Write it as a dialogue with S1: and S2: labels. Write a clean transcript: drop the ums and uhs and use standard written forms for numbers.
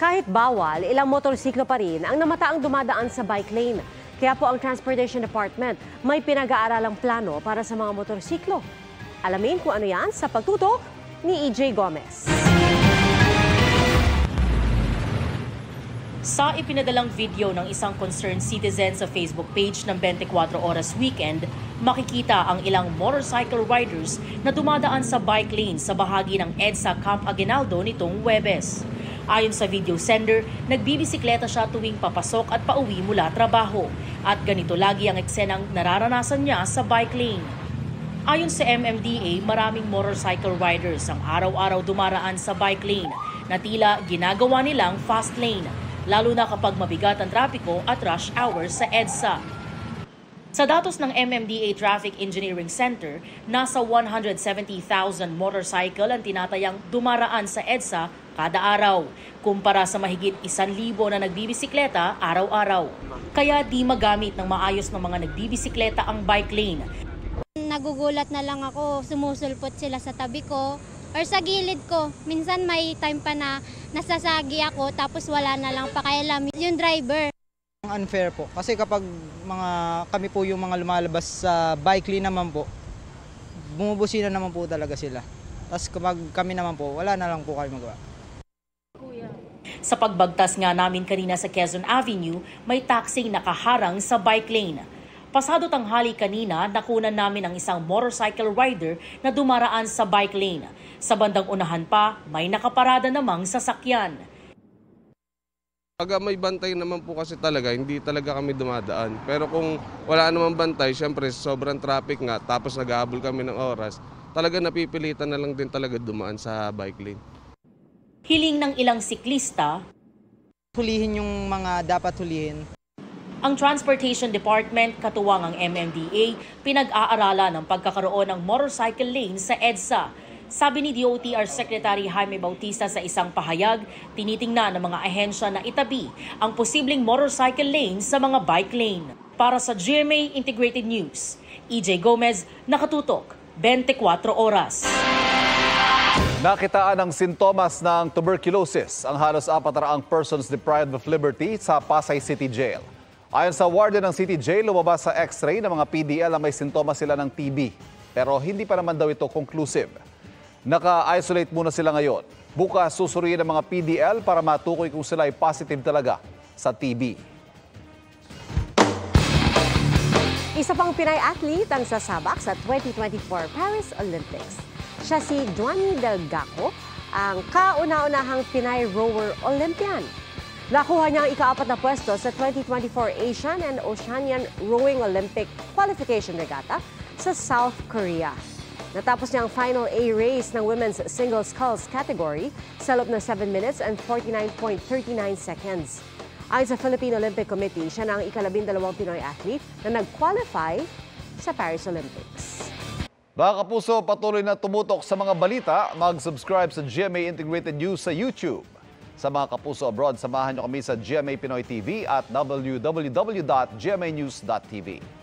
S1: Kahit bawal, ilang motorsiklo pa rin ang namataang dumadaan sa bike lane. Kaya po ang Transportation Department may pinag-aaralang plano para sa mga motorsiklo. Alamin kung ano yan sa pagtutok ni EJ Gomez.
S2: Sa ipinadalang video ng isang concerned citizen sa Facebook page ng 24 Oras Weekend, makikita ang ilang motorcycle riders na dumadaan sa bike lane sa bahagi ng EDSA Camp Aguinaldo nitong Huwebes. Ayon sa video sender, nagbibisikleta siya tuwing papasok at pauwi mula trabaho. At ganito lagi ang eksenang nararanasan niya sa bike lane. Ayon sa MMDA, maraming motorcycle riders ang araw-araw dumaraan sa bike lane na tila ginagawa nilang fast lane, lalo na kapag mabigat ang trapiko at rush hours sa EDSA. Sa datos ng MMDA Traffic Engineering Center, nasa 170,000 motorcycle ang tinatayang dumaraan sa EDSA kada araw, kumpara sa mahigit 1,000 na nagbibisikleta araw-araw. Kaya di magamit ng maayos ng mga nagbibisikleta ang bike lane.
S3: Nagugulat na lang ako, sumusulpot sila sa tabi ko or sa gilid ko. Minsan may time pa na nasasagi ako tapos wala na lang pakialam yung driver.
S4: Unfair po kasi kapag kami po yung mga lumalabas sa bike lane naman po, bumubusina naman po talaga sila. Tapos kapag kami naman po, wala na lang po kami magawa.
S2: Sa pagbagtas nga namin kanina sa Quezon Avenue, may taxing nakaharang sa bike lane. Pasado tanghali kanina, nakunan namin ang isang motorcycle rider na dumaraan sa bike lane. Sa bandang unahan pa, may nakaparada namang sasakyan.
S5: Pag may bantay naman po kasi talaga, hindi talaga kami dumadaan. Pero kung wala namang bantay, syempre sobrang traffic nga, tapos nag-aabol kami ng oras, talaga napipilitan na lang din talaga dumaan sa bike lane.
S2: Hiling ng ilang siklista,
S4: Hulihin yung mga dapat hulihin.
S2: ang Transportation Department, katuwang ang MMDA, pinag-aaralan ng pagkakaroon ng motorcycle lane sa EDSA. Sabi ni DOTR Secretary Jaime Bautista sa isang pahayag, tinitingnan ng mga ahensya na itabi ang posibleng motorcycle lane sa mga bike lane. Para sa GMA Integrated News, EJ Gomez, nakatutok, 24 Oras.
S6: Nakitaan ang sintomas ng tuberculosis ang halos 400 persons deprived of liberty sa Pasay City Jail. Ayon sa warden ng City Jail, lumabas sa x-ray ng mga PDL na may sintomas sila ng TB. Pero hindi pa naman daw ito conclusive. Naka-isolate muna sila ngayon. Bukas susuriin ng mga PDL para matukoy kung sila ay positive talaga sa TB.
S1: Isa pang Pinay athlete ang sasabak sa 2024 Paris Olympics. Siya si Joanny Delgaco, ang kauna-unahang Pinay rower Olympian. Nakuha niya ang ika-4 na pwesto sa 2024 Asian and Oceanian Rowing Olympic Qualification Regatta sa South Korea. Natapos niya ang Final A race ng Women's Single Sculls category sa loob ng 7 minutes and 49.39 seconds. Ayon sa Philippine Olympic Committee, siya na ang ika-12 Pinoy athlete na nag-qualify sa Paris Olympics.
S6: Mga kapuso, patuloy na tumutok sa mga balita. Mag-subscribe sa GMA Integrated News sa YouTube. Sa mga kapuso abroad, samahan niyo kami sa GMA Pinoy TV at www.gmanews.tv.